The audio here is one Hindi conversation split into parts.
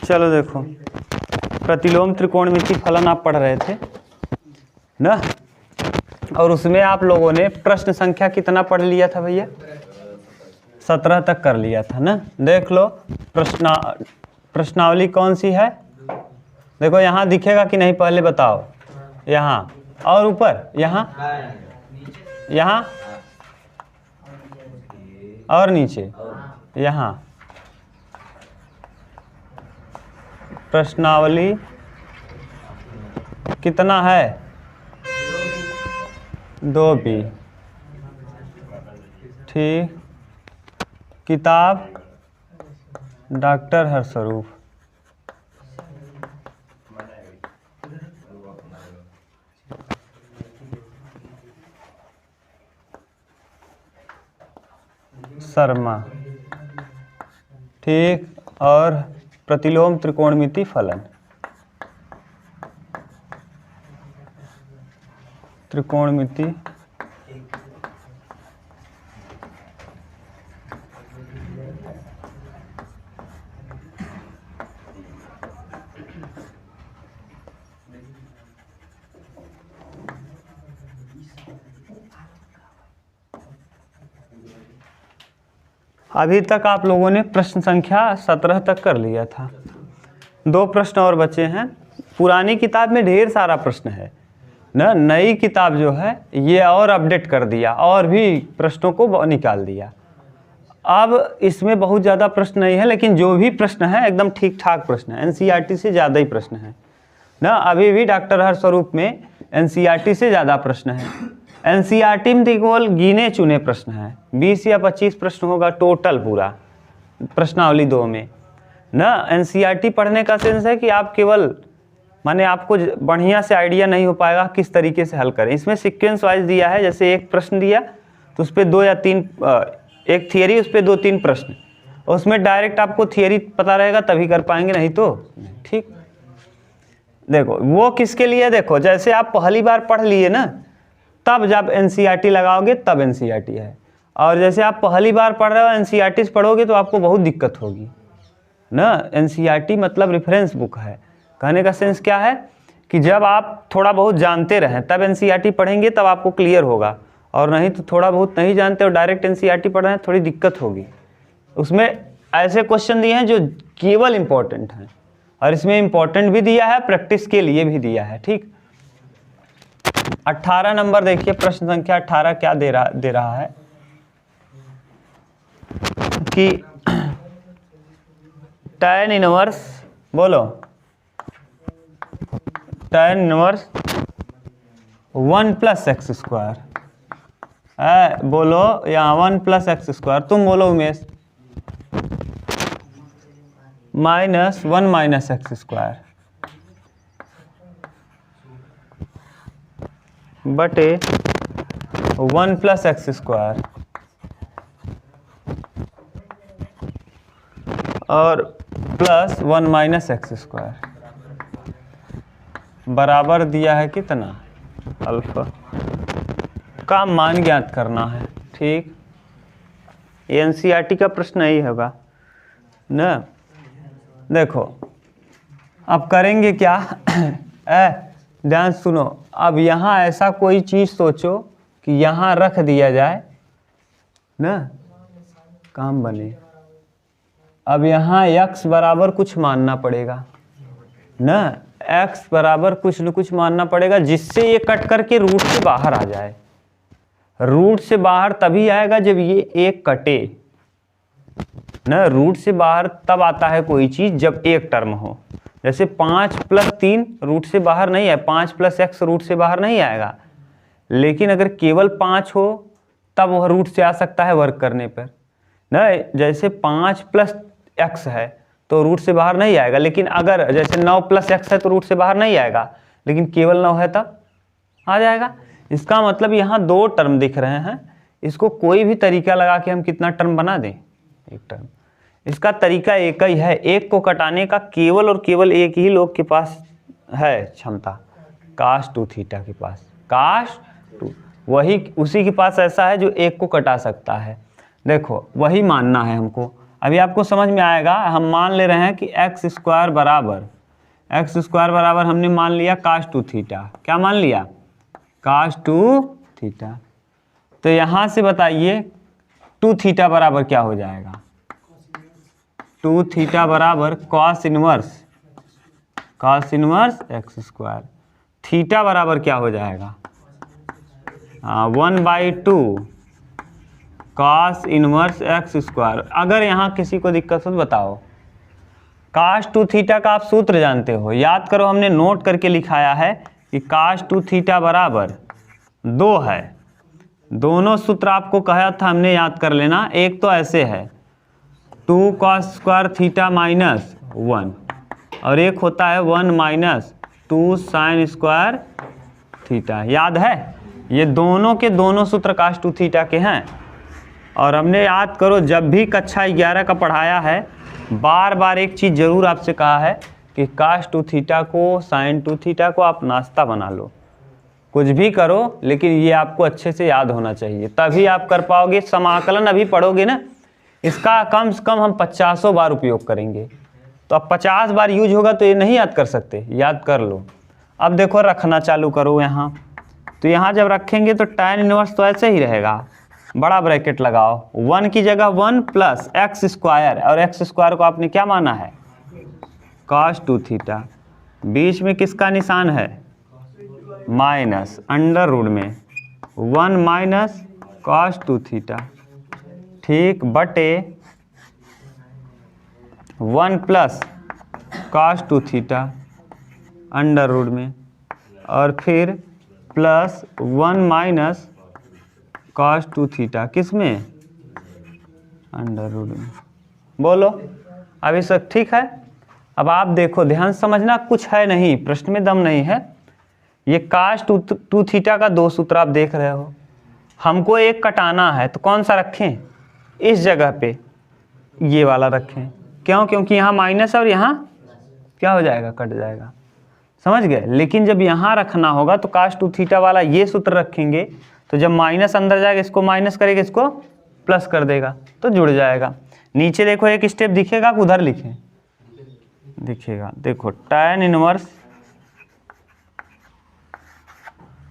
चलो देखो, प्रतिलोम त्रिकोणमिति फलन आप पढ़ रहे थे ना, और उसमें आप लोगों ने प्रश्न संख्या कितना पढ़ लिया था भैया? 17 तक कर लिया था ना। देख लो प्रश्नावली कौन सी है, देखो यहाँ दिखेगा कि नहीं पहले बताओ। यहाँ और ऊपर, यहाँ यहाँ और नीचे, यहाँ प्रश्नावली कितना है? 2B। ठीक, किताब डॉक्टर हरस्वरूप। शर्मा। ठीक, और प्रतिलोम त्रिकोणमिति फलन, त्रिकोणमिति अभी तक आप लोगों ने प्रश्न संख्या 17 तक कर लिया था। 2 प्रश्न और बचे हैं। पुरानी किताब में ढेर सारा प्रश्न है ना, नई किताब जो है ये और अपडेट कर दिया और भी प्रश्नों को निकाल दिया। अब इसमें बहुत ज़्यादा प्रश्न नहीं है, लेकिन जो भी प्रश्न है एकदम ठीक ठाक प्रश्न है, एनसीईआरटी से ज़्यादा ही प्रश्न है ना। अभी भी डॉक्टर हरस्वरूप में एनसीईआरटी से ज़्यादा प्रश्न है। एनसीईआरटी में केवल गिने चुने प्रश्न हैं, 20 या 25 प्रश्न होगा टोटल पूरा प्रश्नावली 2 में ना। एनसीईआरटी पढ़ने का सेंस है कि आप केवल माने आपको बढ़िया से आइडिया नहीं हो पाएगा किस तरीके से हल करें। इसमें सीक्वेंस वाइज दिया है, जैसे एक प्रश्न दिया तो उस पर 2 या 3, एक थियरी उस पर 2-3 प्रश्न, उसमें डायरेक्ट आपको थियरी पता रहेगा तभी कर पाएंगे, नहीं तो ठीक। देखो वो किसके लिए, देखो जैसे आप पहली बार पढ़ लिए ना, तब जब एनसीईआरटी लगाओगे तब एनसीईआरटी है, और जैसे आप पहली बार पढ़ रहे हो एनसीईआरटी से पढ़ोगे तो आपको बहुत दिक्कत होगी ना। एनसीईआरटी मतलब रेफरेंस बुक है। कहने का सेंस क्या है कि जब आप थोड़ा बहुत जानते रहें तब एनसीईआरटी पढ़ेंगे, तब आपको क्लियर होगा, और नहीं तो थोड़ा बहुत नहीं जानते और डायरेक्ट एनसीईआरटी पढ़ रहे हैं, थोड़ी दिक्कत होगी। उसमें ऐसे क्वेश्चन दिए हैं जो केवल इम्पोर्टेंट हैं, और इसमें इम्पोर्टेंट भी दिया है, प्रैक्टिस के लिए भी दिया है। ठीक, 18 नंबर देखिए, प्रश्न संख्या 18 क्या दे रहा है कि tan इनवर्स, बोलो tan इनवर्स 1 + x², बोलो यहाँ 1 + x², तुम बोलो उमेश, -1 - x² बटे 1 + x² और +1 - x² बराबर दिया है कितना? अल्फा का मान ज्ञात करना है। ठीक, एनसीईआरटी का प्रश्न ही होगा ना। देखो अब करेंगे क्या ध्यान सुनो। अब यहाँ ऐसा कोई चीज़ सोचो कि यहाँ रख दिया जाए ना, काम बने। अब यहाँ x बराबर कुछ मानना पड़ेगा ना, x बराबर कुछ न कुछ मानना पड़ेगा, जिससे ये कट करके रूट से बाहर आ जाए। रूट से बाहर तभी आएगा जब ये एक कटे ना। रूट से बाहर तब आता है कोई चीज़ जब एक टर्म हो। जैसे 5 + 3 रूट से बाहर नहीं है, 5 + x रूट से बाहर नहीं आएगा, लेकिन अगर केवल 5 हो तब वह रूट से आ सकता है वर्क करने पर ना। जैसे 5 + x है तो रूट से बाहर नहीं आएगा, लेकिन अगर जैसे 9 + x है तो रूट से बाहर नहीं आएगा, लेकिन केवल 9 है तब आ जाएगा। इसका मतलब यहाँ 2 टर्म दिख रहे हैं, इसको कोई भी तरीका लगा के हम कितना टर्म बना दें, एक टर्म। इसका तरीका एक ही है, एक को कटाने का केवल और केवल एक ही लोग के पास है क्षमता, cos2 थीटा के पास, cos2 वही उसी के पास ऐसा है जो एक को कटा सकता है। देखो वही मानना है हमको। अभी आपको समझ में आएगा। हम मान ले रहे हैं कि एक्स स्क्वायर बराबर हमने मान लिया cos 2 थीटा। क्या मान लिया? cos 2 theta. तो यहाँ से बताइए 2 थीटा बराबर क्या हो जाएगा? 2 थीटा बराबर cos inverse x square. Theta बराबर क्या हो जाएगा? 1/2 cos इनवर्स एक्स स्क्वायर। अगर यहाँ किसी को दिक्कत हो तो बताओ। cos 2 थीटा का आप सूत्र जानते हो, याद करो, हमने नोट करके लिखाया है कि cos 2 थीटा बराबर 2 है। दोनों सूत्र आपको कहा था हमने, याद कर लेना। एक तो ऐसे है 2 cos स्क्वायर थीटा माइनस 1, और एक होता है 1 माइनस 2 साइन स्क्वायर थीटा। याद है? ये दोनों के दोनों सूत्र cos 2 थीटा के हैं। और हमने, याद करो, जब भी कक्षा 11 का पढ़ाया है, बार बार एक चीज़ ज़रूर आपसे कहा है कि cos 2 थीटा को, sin 2 थीटा को आप नाश्ता बना लो। कुछ भी करो, लेकिन ये आपको अच्छे से याद होना चाहिए, तभी आप कर पाओगे। समाकलन अभी पढ़ोगे ना, इसका कम से कम हम 50 बार उपयोग करेंगे। तो अब 50 बार यूज होगा तो ये नहीं याद कर सकते, याद कर लो। अब देखो, रखना चालू करो यहाँ। तो यहाँ जब रखेंगे तो tan इनवर्स तो ऐसे ही रहेगा, बड़ा ब्रैकेट लगाओ। 1 की जगह 1 प्लस एक्स स्क्वायर, और एक्स स्क्वायर को आपने क्या माना है? cos 2 theta. बीच में किसका निशान है? माइनस, अंडर रूट में 1 माइनस cos 2 थीटा, ठीक, बटे 1 plus cos 2 theta under root में, और फिर प्लस 1 माइनस cos 2 थीटा किस में? अंडर रूट में। बोलो, अभी सब ठीक है? अब आप देखो, ध्यान समझना, कुछ है नहीं, प्रश्न में दम नहीं है। ये cos 2 थीटा का 2 सूत्र आप देख रहे हो। हमको एक कटाना है, तो कौन सा रखें? इस जगह पे ये वाला रखें। क्यों? क्योंकि यहाँ माइनस है और यहाँ क्या हो जाएगा? कट जाएगा। समझ गए? लेकिन जब यहाँ रखना होगा तो cos 2 थीटा वाला ये सूत्र रखेंगे, तो जब माइनस अंदर जाएगा, इसको माइनस करेगा, इसको प्लस कर देगा, तो जुड़ जाएगा। नीचे देखो, एक स्टेप दिखेगा, उधर लिखें, दिखेगा। देखो, tan इनवर्स,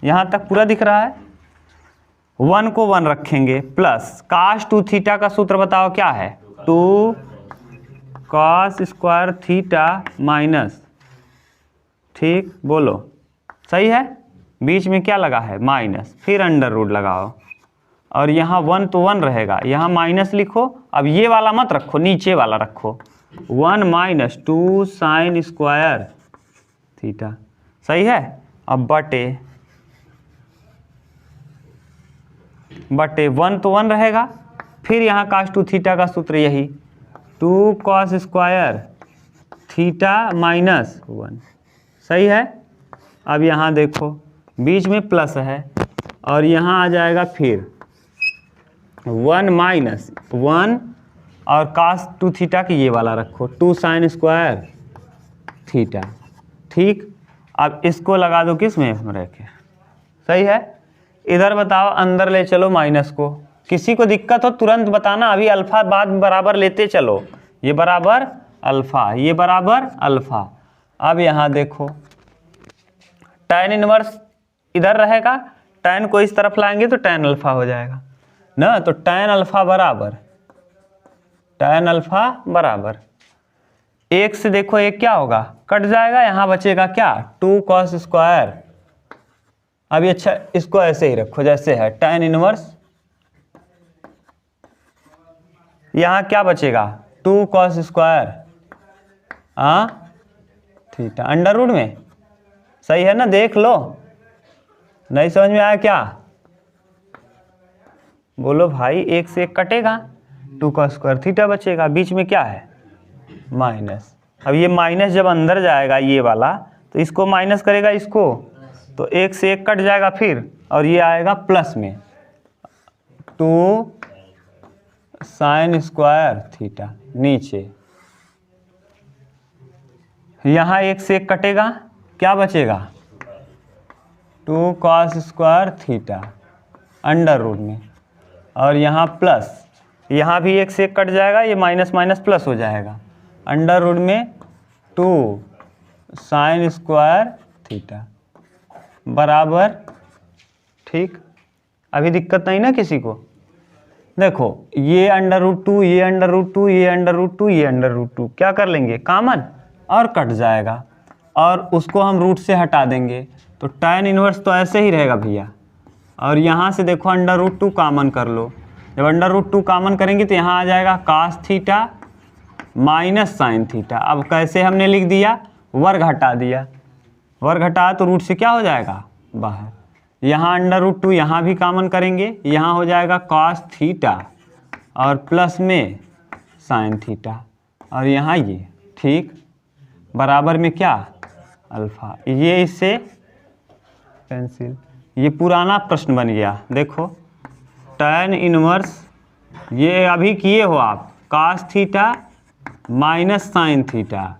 यहाँ तक पूरा दिख रहा है। 1 को 1 रखेंगे, प्लस cos 2 थीटा का सूत्र बताओ क्या है? 2 cos स्क्वायर थीटा माइनस, ठीक, बोलो, सही है? बीच में क्या लगा है? माइनस, फिर अंडर रूट लगाओ, और यहाँ 1 तो 1 रहेगा, यहाँ माइनस लिखो। अब ये वाला मत रखो, नीचे वाला रखो, 1 माइनस 2 साइन स्क्वायर थीटा, सही है? अब बटे 1 तो 1 रहेगा, फिर यहाँ cos 2 थीटा का सूत्र यही 2 cos स्क्वायर थीटा माइनस 1, सही है? अब यहाँ देखो, बीच में प्लस है, और यहाँ आ जाएगा फिर 1 माइनस 1, और cos 2 थीटा की ये वाला रखो 2 साइन स्क्वायर थीटा, ठीक। अब इसको लगा दो किस में? रखे, सही है? इधर बताओ, अंदर ले चलो माइनस को। किसी को दिक्कत हो तुरंत बताना, अभी अल्फा बाद में बराबर लेते चलो। ये बराबर अल्फा, ये बराबर अल्फा। अब यहाँ देखो, tan इनवर्स इधर रहेगा, tan को इस तरफ लाएंगे तो tan अल्फा हो जाएगा ना। तो tan अल्फा बराबर 1 से देखो, एक क्या होगा? कट जाएगा, यहाँ बचेगा क्या? 2 cos स्क्वायर। अभी अच्छा, इसको ऐसे ही रखो जैसे है, tan इनवर्स, यहाँ क्या बचेगा? 2 cos square theta under root में, सही है ना? देख लो, नहीं समझ में आया क्या? बोलो भाई, 1 से 1 कटेगा, 2 cos स्क्वायर थीटा बचेगा, बीच में क्या है? माइनस। अब ये माइनस जब अंदर जाएगा ये वाला, तो इसको माइनस करेगा इसको, तो 1 से 1 कट जाएगा फिर, और ये आएगा प्लस में 2 साइन स्क्वायर थीटा नीचे। यहाँ 1 से 1 कटेगा, क्या बचेगा? 2 cos square theta under root में, और यहाँ प्लस यहाँ भी 1 से 1 कट जाएगा, ये माइनस माइनस प्लस हो जाएगा, अंडर रूट में 2 साइन स्क्वायर थीटा बराबर, ठीक। अभी दिक्कत नहीं ना किसी को? देखो ये अंडर रूट 2, ये अंडर रूट 2, ये अंडर रूट 2, ये अंडर रूट 2 क्या कर लेंगे कॉमन और कट जाएगा, और उसको हम रूट से हटा देंगे तो tan इनवर्स तो ऐसे ही रहेगा भैया। और यहाँ से देखो अंडर रूट 2 कॉमन कर लो, जब अंडर रूट 2 कॉमन करेंगे तो यहाँ आ जाएगा cos theta minus sine theta. अब कैसे हमने लिख दिया, वर्ग हटा दिया, वर्ग हटा तो रूट से क्या हो जाएगा बाहर, यहाँ अंडर रूट 2 यहाँ भी कॉमन करेंगे, यहाँ हो जाएगा cos थीटा और प्लस में साइन थीटा, और यहाँ ये, ठीक, बराबर में क्या अल्फ़ा। ये इससे कैंसिल, ये पुराना प्रश्न बन गया। देखो tan इनवर्स, ये अभी किए हो आप, cos theta minus sign theta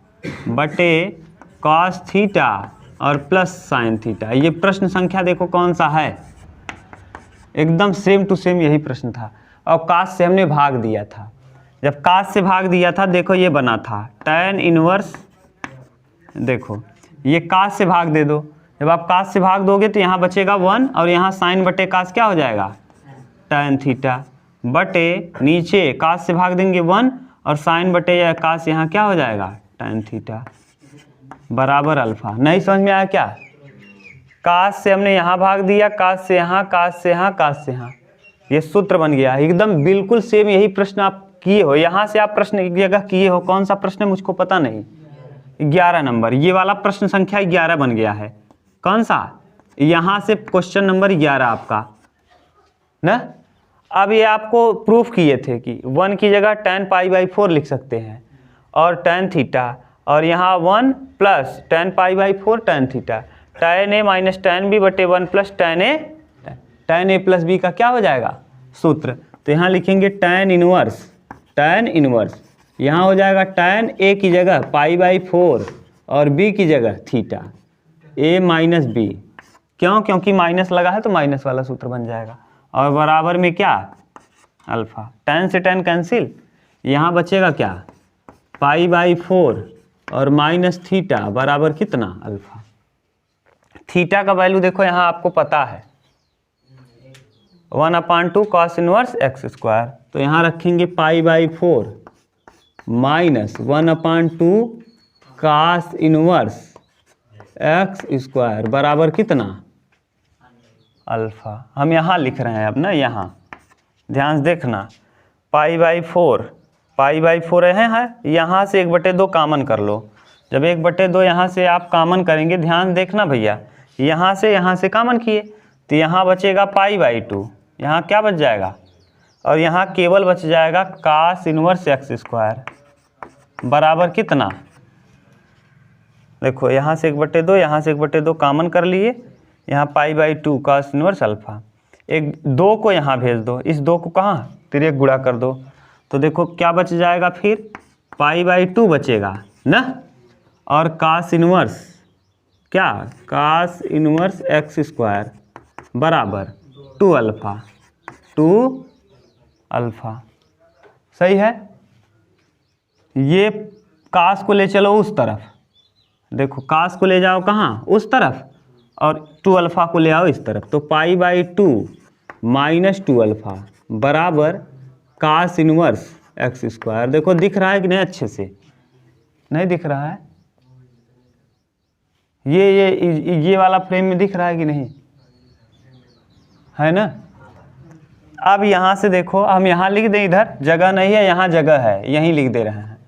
बटे cos थीटा और प्लस साइन थीटा। ये प्रश्न संख्या देखो कौन सा है, एकदम सेम टू सेम यही प्रश्न था। और cos से हमने भाग दिया था, जब cos से भाग दिया था देखो ये बना था tan इनवर्स, देखो ये cos से भाग दे दो, जब आप cos से भाग दोगे तो यहाँ बचेगा 1 और यहाँ साइन बटे cos क्या हो जाएगा tan थीटा बटे नीचे cos से भाग देंगे 1 और साइन बटे या cos यहाँ क्या हो जाएगा tan थीटा बराबर अल्फ़ा। नहीं समझ में आया क्या? cos से हमने यहाँ भाग दिया, cos से यहाँ, cos से यहाँ, cos से यहाँ, ये सूत्र बन गया एकदम बिल्कुल सेम। यही प्रश्न आप किए हो, यहाँ से आप प्रश्न एक जगह किए हो, कौन सा प्रश्न है मुझको पता नहीं, 11 नंबर, ये वाला प्रश्न संख्या 11 बन गया है। कौन सा? यहाँ से क्वेश्चन नंबर 11 आपका ना। अब ये आपको प्रूफ किए थे कि 1 की जगह tan π/4 लिख सकते हैं और tan थीटा, और यहाँ 1 plus tan π/4 tan theta, tan a minus tan b बटे 1 plus tan a plus b का क्या हो जाएगा सूत्र। तो यहाँ लिखेंगे tan इनवर्स, यहाँ हो जाएगा tan a की जगह π/4 और b की जगह थीटा, a माइनस b, क्यों? क्योंकि माइनस लगा है तो माइनस वाला सूत्र बन जाएगा, और बराबर में क्या अल्फ़ा। tan से tan कैंसिल, यहाँ बचेगा क्या π/4 और माइनस थीटा बराबर कितना अल्फ़ा। थीटा का वैल्यू देखो यहाँ आपको पता है 1/2 cos इनवर्स x स्क्वायर, तो यहाँ रखेंगे π/4 minus 1/2 cos inverse x square बराबर कितना अल्फ़ा। हम यहाँ लिख रहे हैं अब ना, यहाँ ध्यान से देखना, π/4 है, यहाँ से 1/2 कॉमन कर लो, जब 1/2 यहाँ से आप कॉमन करेंगे, ध्यान देखना भैया, यहाँ से कॉमन किए तो यहाँ बचेगा π/2, यहाँ क्या बच जाएगा, और यहाँ केवल बच जाएगा cos इनवर्स x स्क्वायर बराबर कितना। देखो यहाँ से 1/2, यहाँ से 1/2 कॉमन कर लिए, यहाँ π/2 cos इनवर्स अल्फ़ा, एक 2 को यहाँ भेज दो, इस 2 को कहाँ तिरक गुणा कर दो, तो देखो क्या बच जाएगा फिर π/2 बचेगा ना, और cos इनवर्स क्या cos इनवर्स x स्क्वायर बराबर 2 अल्फ़ा। सही है। ये cos को ले चलो उस तरफ, देखो cos को ले जाओ कहाँ उस तरफ, और 2 अल्फ़ा को ले आओ इस तरफ, तो π/2 माइनस 2 अल्फ़ा बराबर cos इनवर्स x स्क्वायर। देखो दिख रहा है कि नहीं, अच्छे से नहीं दिख रहा है, ये वाला फ्रेम में दिख रहा है कि नहीं, है ना। अब यहाँ से देखो, हम यहाँ लिख दें, इधर जगह नहीं है, यहाँ जगह है, यहीं लिख दे रहे हैं,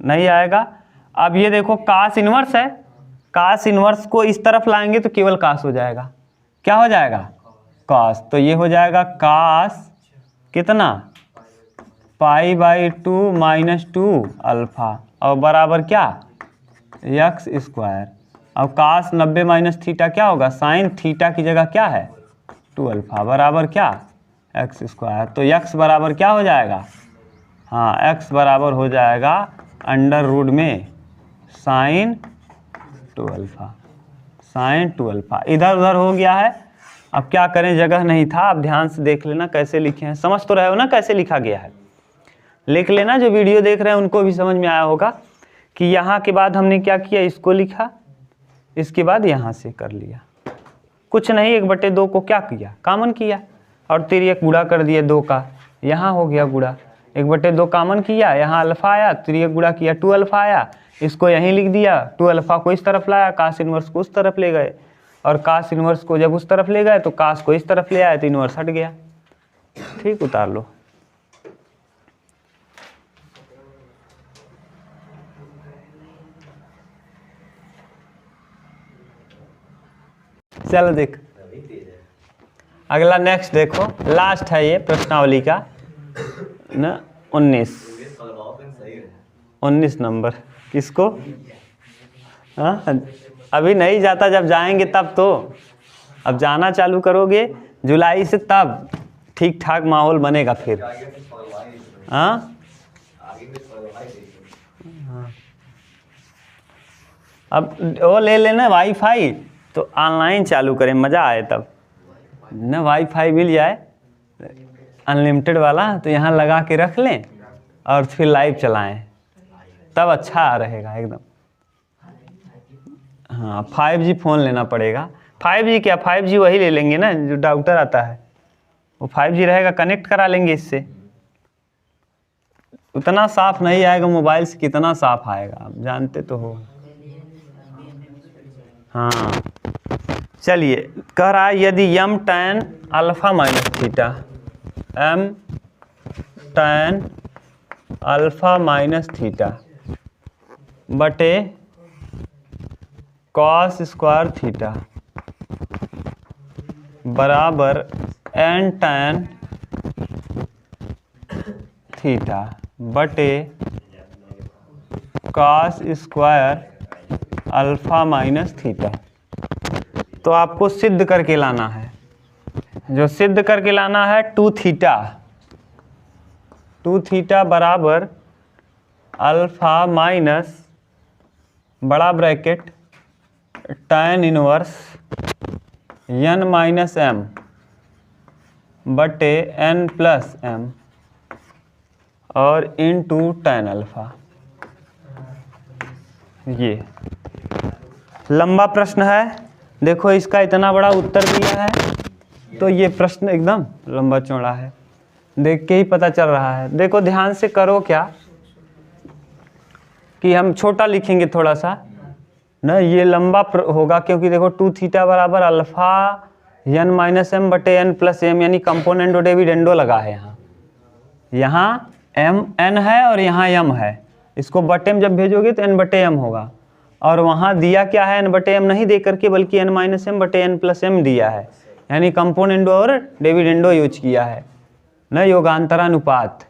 नहीं आएगा। अब ये देखो cos इनवर्स है, cos इनवर्स को इस तरफ लाएंगे तो केवल cos हो जाएगा, क्या हो जाएगा cos, तो ये हो जाएगा cos कितना π/2 माइनस 2 अल्फ़ा और बराबर क्या x स्क्वायर। अब cos 90 माइनस थीटा क्या होगा, साइन थीटा की जगह क्या है 2 अल्फ़ा बराबर क्या x स्क्वायर। तो x बराबर क्या हो जाएगा, हाँ x बराबर हो जाएगा अंडर रूट में साइन 2 अल्फ़ा, साइन 2 अल्फ़ा। इधर उधर हो गया है, अब क्या करें, जगह नहीं था। अब ध्यान से देख लेना कैसे लिखे हैं, समझ तो रहे हो ना कैसे लिखा गया है। लिख लेना, जो वीडियो देख रहे हैं उनको भी समझ में आया होगा कि यहाँ के बाद हमने क्या किया, इसको लिखा, इसके बाद यहाँ से कर लिया, कुछ नहीं 1/2 को क्या किया, कॉमन किया और 3 गुणा कर दिया 2 का, यहाँ हो गया गुणा, 1/2 कॉमन किया, यहाँ अल्फा आया, 3 गुणा किया 2 अल्फा आया, इसको यहीं लिख दिया, 2 अल्फा को इस तरफ लाया, कास इनवर्स को उस तरफ ले गए, और कास इनवर्स को जब उस तरफ ले गए तो कास को इस तरफ ले आए तो इनवर्स हट गया। ठीक, उतार लो। चलो देख, अगला नेक्स्ट देखो, लास्ट है ये प्रश्नावली का ना, 19 नंबर। किसको? हाँ, अभी नहीं जाता, जब जाएंगे तब तो, अब जाना चालू करोगे जुलाई से तब ठीक ठाक माहौल बनेगा फिर। हाँ, अब वो ले लेना वाईफाई, तो ऑनलाइन चालू करें, मज़ा आए तब ना, वाईफाई मिल जाए अनलिमिटेड वाला, तो यहाँ लगा के रख लें और फिर लाइव चलाएं, तब अच्छा रहेगा एकदम। हाँ, 5G फ़ोन लेना पड़ेगा। 5G क्या, 5G वही ले लेंगे ना जो डाउटर आता है, वो 5G रहेगा, कनेक्ट करा लेंगे इससे। उतना साफ नहीं आएगा मोबाइल से, कितना साफ आएगा आप जानते तो हो। हाँ, चलिए, कह रहा है यदि m tan alpha minus theta, m tan alpha minus theta बटे कॉस स्क्वायर थीटा बराबर n tan थीटा बटे cos square alpha minus theta, तो आपको सिद्ध करके लाना है। जो सिद्ध करके लाना है 2 थीटा बराबर अल्फा माइनस बड़ा bracket tan inverse n minus m बटे n प्लस m और इनटू tan अल्फा। ये लंबा प्रश्न है, देखो इसका इतना बड़ा उत्तर दिया है, तो ये प्रश्न एकदम लंबा चौड़ा है, देख के ही पता चल रहा है। देखो ध्यान से करो क्या कि हम छोटा लिखेंगे थोड़ा सा ना, ये लंबा होगा, क्योंकि देखो 2 थीटा बराबर अल्फा n माइनस m बटे n प्लस m, यानी कंपोनेंडो डिविडेंडो लगा है। यहाँ m n है और यहाँ m है, इसको बटे में जब भेजोगे तो n बटे m होगा, और वहाँ दिया क्या है, n बटे m नहीं दे करके बल्कि n माइनस m बटे n प्लस m दिया है, यानी कंपोनेंडो और डिविडेंडो यूज किया है न, योगांतरानुपात।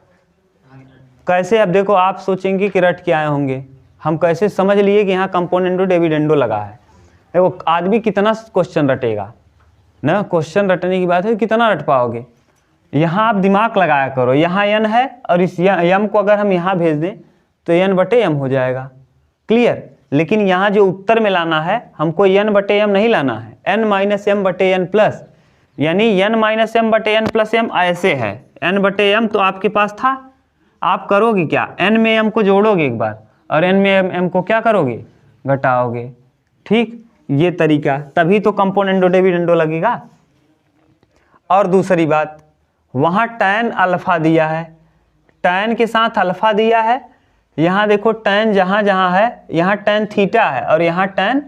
कैसे, अब देखो आप सोचेंगे कि रट के आए होंगे, हम कैसे समझ लिए कि यहाँ कंपोनेंडो डिविडेंडो लगा है। देखो आदमी कितना क्वेश्चन रटेगा ना, क्वेश्चन रटने की बात है, कितना रट पाओगे। यहाँ आप दिमाग लगाया करो, यहाँ n है और इस m को अगर हम यहाँ भेज दें तो n बटे m हो जाएगा, क्लियर। लेकिन यहाँ जो उत्तर में लाना है हमको n बटे m नहीं लाना है, n माइनस m बटे n प्लस, यानी n माइनस m बटे n प्लस m ऐसे है, n बटे m तो आपके पास था, आप करोगे क्या, n में m को जोड़ोगे एक बार और n में m को क्या करोगे, घटाओगे। ठीक, ये तरीका, तभी तो कंपोनेंडो डिविडेंडो लगेगा। और दूसरी बात, वहाँ tan अल्फा दिया है, tan के साथ अल्फा दिया है, यहाँ देखो tan जहाँ जहाँ है, यहाँ tan थीटा है और यहाँ tan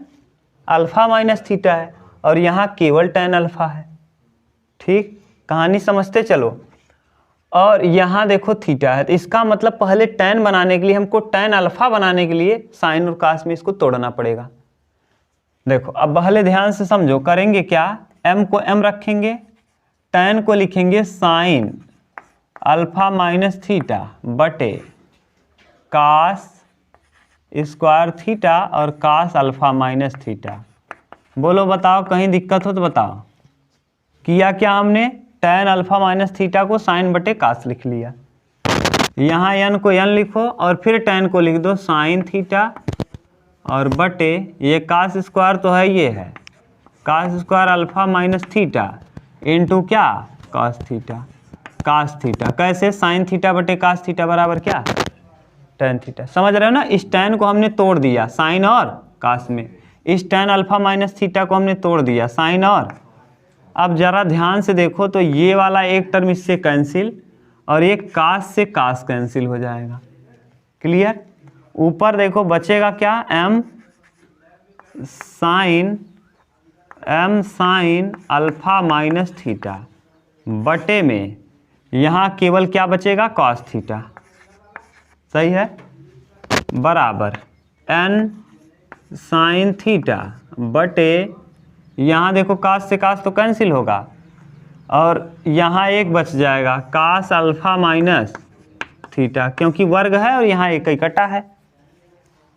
अल्फा माइनस थीटा है, और यहाँ केवल tan अल्फा है। ठीक, कहानी समझते चलो। और यहाँ देखो थीटा है, तो इसका मतलब पहले tan बनाने के लिए हमको tan अल्फा बनाने के लिए साइन और कास में इसको तोड़ना पड़ेगा। देखो अब पहले ध्यान से समझो, करेंगे क्या, m को m रखेंगे, tan को लिखेंगे साइन अल्फा माइनस थीटा बटे कास स्क्वायर थीटा और कास अल्फा माइनस थीटा। बोलो बताओ, कहीं दिक्कत हो तो बताओ। किया क्या हमने, tan अल्फा माइनस थीटा को साइन बटे कास लिख लिया, यहाँ n को n लिखो और फिर tan को लिख दो साइन थीटा और बटे ये कास स्क्वायर तो है, ये है cos square alpha minus theta into क्या, कॉस थीटा। Cos theta. कैसे? साइन थीटा बटे कास थीटा बराबर क्या? Tan theta. समझ रहे हो ना? इस टेन को हमने तोड़ दिया साइन और कास में, इस टेन अल्फा माइनस थीटा को हमने तोड़ दिया साइन और। अब जरा ध्यान से देखो तो ये वाला एक टर्म इससे कैंसिल और एक कास से कास कैंसिल हो जाएगा। क्लियर? ऊपर देखो बचेगा क्या? m sign alpha minus theta बटे में यहाँ केवल क्या बचेगा? Cos theta. सही है? बराबर n साइन थीटा बटे यहाँ देखो कास से कास तो कैंसिल होगा और यहाँ एक बच जाएगा कास अल्फा माइनस थीटा, क्योंकि वर्ग है और यहाँ एक इकट्ठा है।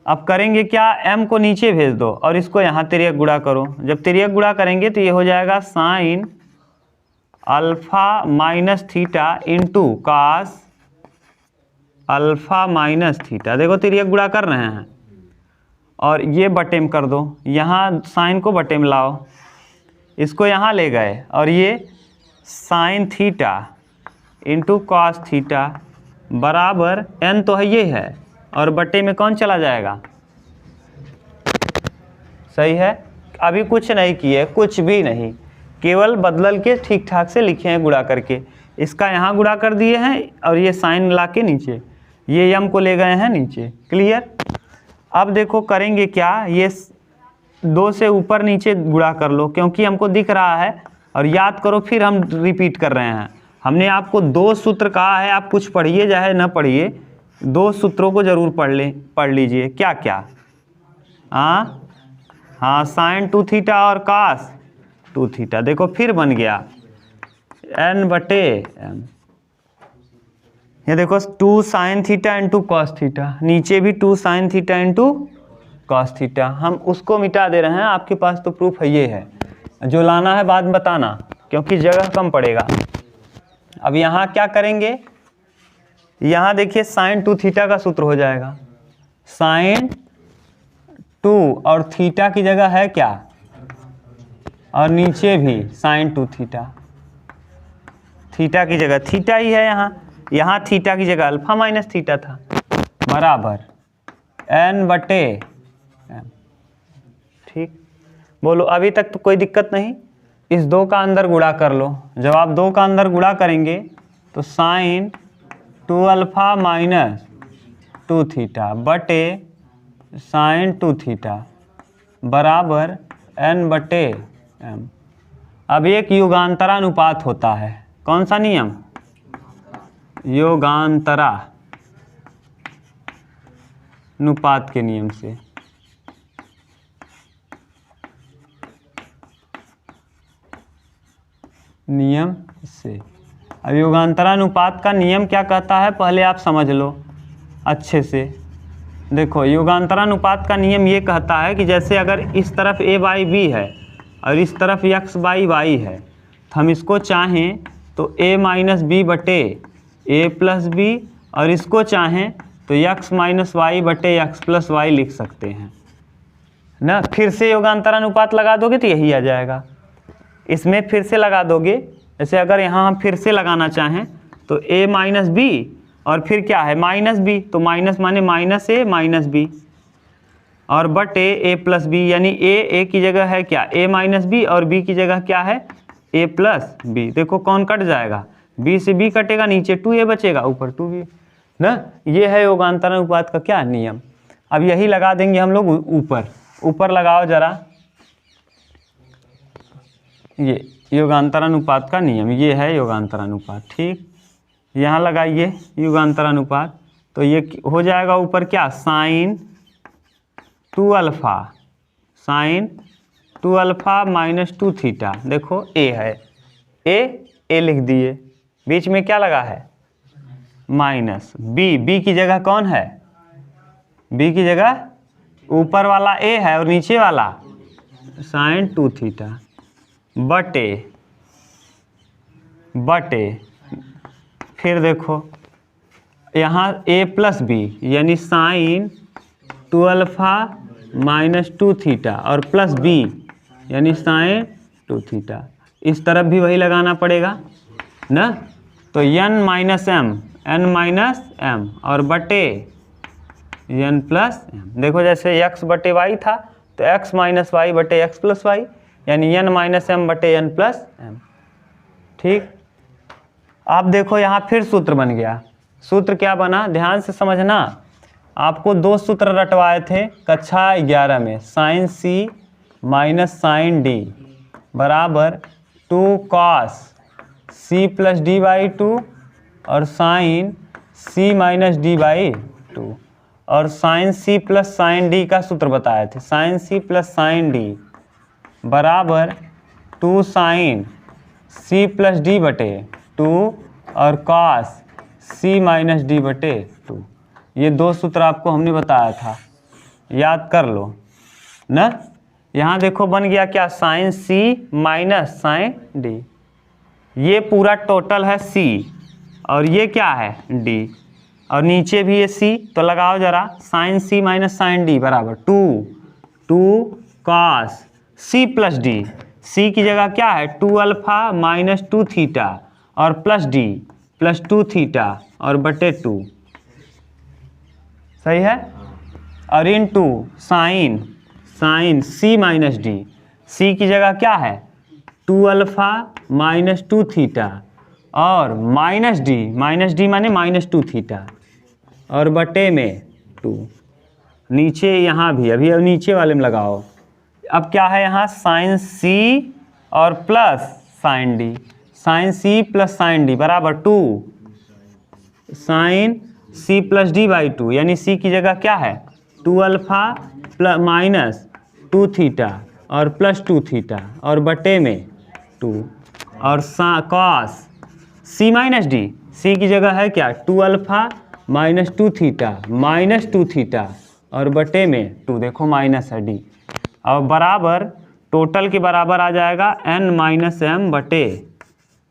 अब करेंगे क्या? m को नीचे भेज दो और इसको यहाँ तिर्यक गुणा करो। जब तिर्यक गुणा करेंगे तो ये हो जाएगा sine alpha minus theta into cos alpha minus theta. देखो तिर्यक गुणा कर रहे हैं और ये बटे में कर दो, यहाँ साइन को बटे में लाओ, इसको यहाँ ले गए और ये sine theta into cos theta बराबर n तो है ये है और बटे में कौन चला जाएगा? सही है? अभी कुछ नहीं किए, कुछ भी नहीं, केवल बदल के ठीक ठाक से लिखे हैं गुणा करके। इसका यहाँ गुणा कर दिए हैं और ये साइन ला के नीचे, ये m को ले गए हैं नीचे। क्लियर? अब देखो करेंगे क्या? ये 2 से ऊपर नीचे गुणा कर लो क्योंकि हमको दिख रहा है। और याद करो, फिर हम रिपीट कर रहे हैं, हमने आपको 2 सूत्र कहा है, आप कुछ पढ़िए चाहे न पढ़िए, 2 सूत्रों को जरूर पढ़ लीजिए। क्या क्या? हाँ साइन 2 थीटा और कास 2 थीटा। देखो फिर बन गया n बटे m। ये देखो 2 sine theta into cos theta, नीचे भी 2 sine theta into cos theta. हम उसको मिटा दे रहे हैं, आपके पास तो प्रूफ है, ये है। जो लाना है बाद में बताना क्योंकि जगह कम पड़ेगा। अब यहाँ क्या करेंगे? यहाँ देखिए साइन 2 थीटा का सूत्र हो जाएगा, साइन 2 और थीटा की जगह है क्या? और नीचे भी साइन 2 थीटा, थीटा की जगह थीटा ही है यहाँ थीटा की जगह अल्फा माइनस थीटा था बराबर n बटे m। ठीक, बोलो अभी तक तो कोई दिक्कत नहीं। इस 2 का अंदर गुणा कर लो। जब आप 2 का अंदर गुणा करेंगे तो साइन 2 अल्फा माइनस 2 थीटा बटे साइन 2 थीटा बराबर n बटे m। अब एक युगांतरानुपात होता है, कौन सा नियम? योगांतरा अनुपात के नियम से। अब योगांतरानुपात का नियम क्या कहता है पहले आप समझ लो अच्छे से। देखो योगांतरानुपात का नियम ये कहता है कि जैसे अगर इस तरफ a बाई बी है और इस तरफ x बाई वाई है तो हम इसको चाहें तो a माइनस बी बटे a प्लस बी और इसको चाहें तो x माइनस वाई बटे x प्लस वाई लिख सकते हैं ना। फिर से योगांतरानुपात लगा दोगे तो यही आ जाएगा। इसमें फिर से लगा दोगे, जैसे अगर यहाँ हम फिर से लगाना चाहें तो a माइनस बी और फिर क्या है माइनस बी, तो माइनस माने माइनस a माइनस बी और बटे a प्लस बी, यानी a की जगह है क्या a माइनस बी और b की जगह क्या है a प्लस बी। देखो कौन कट जाएगा, b से b कटेगा, नीचे 2a बचेगा, ऊपर 2b ना। ये है योगांतरानुपात का क्या नियम। अब यही लगा देंगे हम लोग ऊपर लगाओ जरा, ये योगांतरानुपात का नियम, ये है योगांतरानुपात। ठीक, यहाँ लगाइए युगांतरानुपात तो ये हो जाएगा ऊपर क्या साइन 2 अल्फा माइनस 2 थीटा। देखो a है, a लिख दिए, बीच में क्या लगा है माइनस b की जगह कौन है, b की जगह ऊपर वाला a है और नीचे वाला साइन 2 थीटा बटे फिर देखो यहाँ a प्लस बी यानी साइन 2 अल्फा माइनस 2 थीटा और प्लस b यानी साइन 2 थीटा। इस तरफ भी वही लगाना पड़ेगा ना। तो n माइनस एम और बटे n प्लस एम। देखो जैसे x बटे वाई था तो x माइनस वाई बटे एक्स प्लस वाई, यानी n माइनस एम बटे n प्लस एम। ठीक, आप देखो यहाँ फिर सूत्र बन गया। सूत्र क्या बना, ध्यान से समझना। आपको दो सूत्र रटवाए थे कक्षा 11 में, sine C minus sine D बराबर 2 cos C plus D by 2 और sine C minus D by 2, और sine C plus sine D का सूत्र बताए थे, sine C plus sine D बराबर 2 साइन सी प्लस डी बटे 2 और कॉस सी माइनस डी बटे 2। ये दो सूत्र आपको हमने बताया था, याद कर लो ना। यहाँ देखो बन गया क्या, sign C minus sine D. ये पूरा टोटल है सी और ये क्या है डी, और नीचे भी ये सी, तो लगाओ जरा, sign C minus sine D बराबर 2 cos C plus D. C की जगह क्या है 2 अल्फा माइनस 2 थीटा और प्लस डी प्लस 2 थीटा और बटे 2, सही है। और इन 2 sine C minus D, C की जगह क्या है 2 अल्फा माइनस 2 थीटा और माइनस डी माने माइनस 2 थीटा और बटे में 2। नीचे यहाँ भी अभी नीचे वाले में लगाओ। अब क्या है यहाँ साइन सी और plus sine D, sine C plus sine D बराबर 2 sine C plus D by 2, यानी सी की जगह क्या है 2 अल्फा प्लस माइनस 2 थीटा और प्लस 2 थीटा और बटे में 2, और cos C minus D, C की जगह है क्या 2 alpha minus 2 theta minus 2 theta और बटे में 2, देखो माइनस है डी, और बराबर टोटल के बराबर आ जाएगा n माइनस एम बटे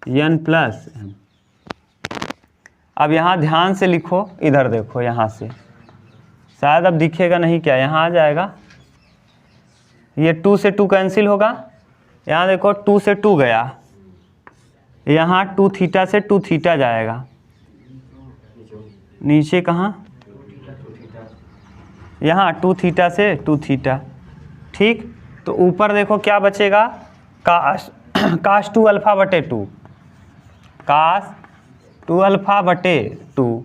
n प्लस एम। अब यहाँ ध्यान से लिखो, इधर देखो, यहाँ से शायद अब दिखेगा नहीं क्या, यहाँ आ जाएगा, ये 2 से 2 कैंसिल होगा, यहाँ देखो 2 से 2 गया, यहाँ 2 थीटा से 2 थीटा जाएगा, नीचे कहाँ, यहाँ 2 थीटा से 2 थीटा। ठीक, तो ऊपर देखो क्या बचेगा, काश 2 अल्फा बटे 2, काश 2 अल्फा बटे 2,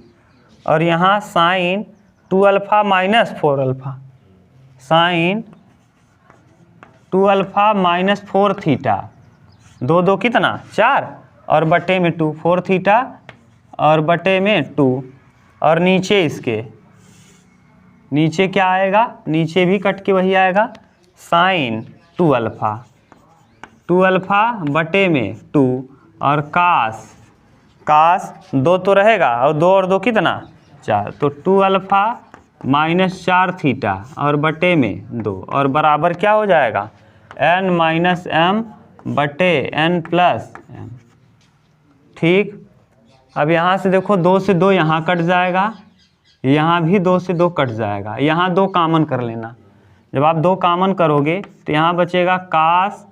और यहाँ sine 2 alpha minus 4 alpha, sine 2 alpha minus 4 theta, 2 कितना 4 और बटे में 2, 4 थीटा और बटे में 2, और नीचे इसके नीचे क्या आएगा, नीचे भी कट के वही आएगा, साइन 2 अल्फा बटे में 2 और कास 2 तो रहेगा और 2 और 2 कितना 4, तो 2 अल्फा माइनस 4 थीटा और बटे में 2 और बराबर क्या हो जाएगा n माइनस एम बटे n प्लस एम। ठीक, अब यहाँ से देखो 2 से 2 यहाँ कट जाएगा, यहाँ भी 2 से 2 कट जाएगा, यहाँ 2 कॉमन कर लेना। जब आप 2 कॉमन करोगे तो यहाँ बचेगा कास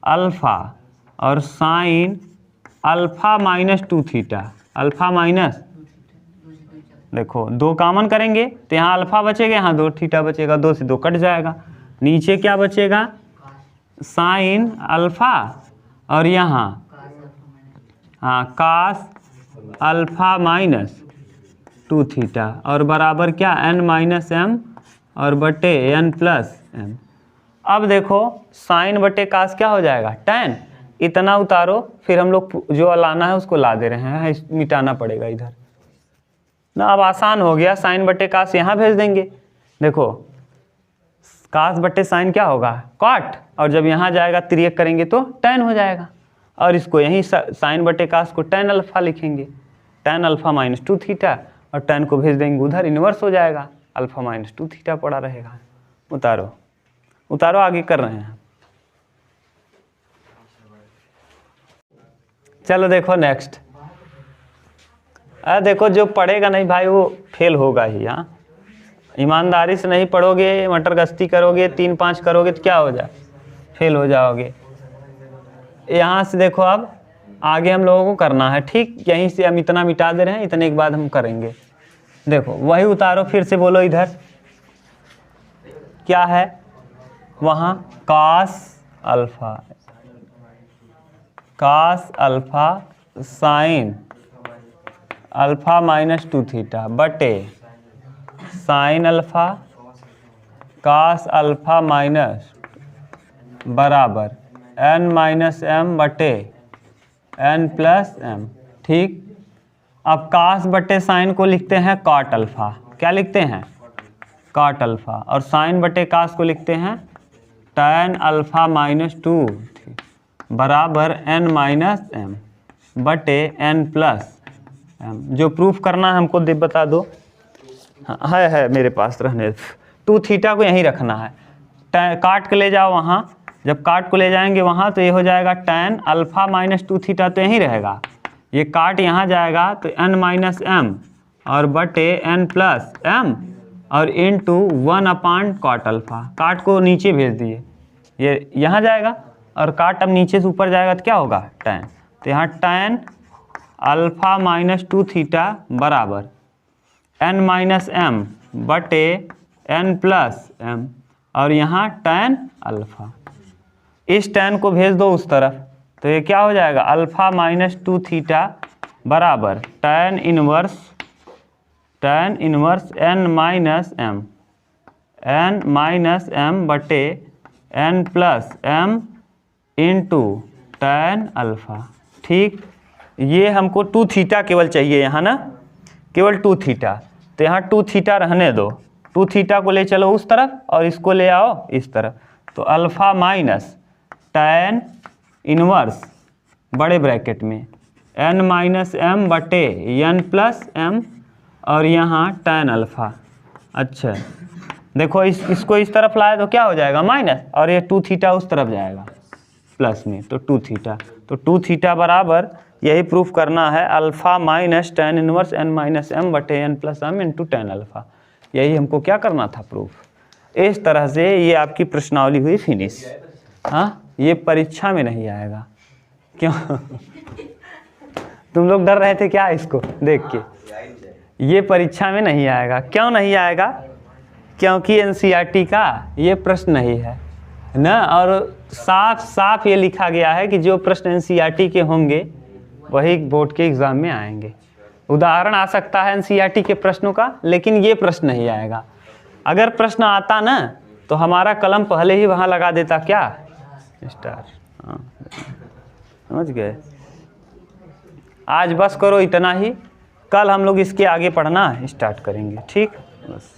अल्फ़ा और sine alpha minus 2 theta, alpha minus, देखो 2 कॉमन करेंगे तो यहाँ अल्फ़ा बचेगा, यहाँ 2 थीटा बचेगा, 2 से 2 कट जाएगा, नीचे क्या बचेगा साइन अल्फ़ा और यहाँ हाँ कास अल्फ़ा माइनस 2 थीटा और बराबर क्या n माइनस एम और बटे n प्लस एम। अब देखो साइन बटे कास क्या हो जाएगा tan, इतना उतारो, फिर हम लोग जो लाना है उसको ला दे रहे हैं, मिटाना पड़ेगा इधर ना। अब आसान हो गया, साइन बटे कास यहाँ भेज देंगे, देखो कास बटे साइन क्या होगा कॉट, और जब यहाँ जाएगा तिर्यक करेंगे तो tan हो जाएगा, और इसको यहीं साइन बटे कास को tan अल्फ़ा लिखेंगे, tan अल्फ़ा माइनस 2 थीटा, और tan को भेज देंगे उधर, इन्वर्स हो जाएगा, अल्फ़ा माइनस 2 थीटा पड़ा रहेगा। उतारो आगे कर रहे हैं। चलो देखो नेक्स्ट, देखो जो पढ़ेगा नहीं भाई वो फेल होगा ही। हाँ, ईमानदारी से नहीं पढ़ोगे, मटर गश्ती करोगे, 3-5 करोगे तो क्या हो जाए, फेल हो जाओगे। यहाँ से देखो अब आगे हम लोगों को करना है। ठीक, यहीं से हम इतना मिटा दे रहे हैं, इतने के बाद हम करेंगे। देखो वही उतारो, फिर से बोलो इधर क्या है वहाँ, cos alpha sine alpha minus 2 theta बटे sine alpha cos alpha minus बराबर n माइनस एम बटे n प्लस एम। ठीक, अब cos बटे साइन को लिखते हैं cot अल्फा। क्या लिखते हैं? cot alpha. और साइन बटे cos को लिखते हैं tan अल्फा माइनस 2 बराबर n माइनस एम बटे n प्लस एम। जो प्रूफ करना है हमको बता दो। हाँ, है मेरे पास, रहने 2 थीटा को यहीं रखना है। काट के ले जाओ वहाँ, जब काट को ले जाएंगे वहाँ तो ये हो जाएगा tan अल्फा माइनस 2 थीटा तो यहीं रहेगा। ये काट यहाँ जाएगा तो n माइनस एम और बटे n प्लस एम और इंटू 1/cot अल्फा। काट को नीचे भेज दिए, ये यहाँ जाएगा और काट अब नीचे से ऊपर जाएगा तो क्या होगा? tan। तो यहाँ tan अल्फा माइनस 2 थीटा बराबर n माइनस एम बटे n प्लस एम और यहाँ tan अल्फा। इस tan को भेज दो उस तरफ तो ये क्या हो जाएगा? अल्फा माइनस 2 थीटा बराबर tan inverse n minus M बटे n plus M into tan alpha. ठीक, ये हमको 2 थीटा केवल चाहिए यहाँ ना, केवल 2 थीटा। तो यहाँ 2 थीटा रहने दो, 2 थीटा को ले चलो उस तरफ और इसको ले आओ इस तरफ। तो अल्फा माइनस tan इनवर्स बड़े ब्रैकेट में n माइनस एम बटे n प्लस एम और यहाँ tan अल्फा। अच्छा देखो इसको इस तरफ लाए तो क्या हो जाएगा? माइनस, और ये 2 थीटा उस तरफ जाएगा प्लस में तो 2 थीटा। तो 2 थीटा बराबर यही प्रूफ करना है alpha minus tan inverse n minus M बटे n plus M into tan alpha. यही हमको क्या करना था? प्रूफ। इस तरह से ये आपकी प्रश्नावली हुई फिनिश। हाँ, ये परीक्षा में नहीं आएगा। क्यों? तुम लोग डर रहे थे क्या इसको देख के? ये परीक्षा में नहीं आएगा। क्यों नहीं आएगा? क्योंकि एनसीईआरटी का ये प्रश्न नहीं है ना, और साफ साफ ये लिखा गया है कि जो प्रश्न एनसीईआरटी के होंगे वही बोर्ड के एग्जाम में आएंगे। उदाहरण आ सकता है एनसीईआरटी के प्रश्नों का, लेकिन ये प्रश्न नहीं आएगा। अगर प्रश्न आता ना तो हमारा कलम पहले ही वहाँ लगा देता क्या? स्टार। हाँ, समझ गए? आज बस करो इतना ही, कल हम लोग इसके आगे पढ़ना स्टार्ट करेंगे। ठीक, बस।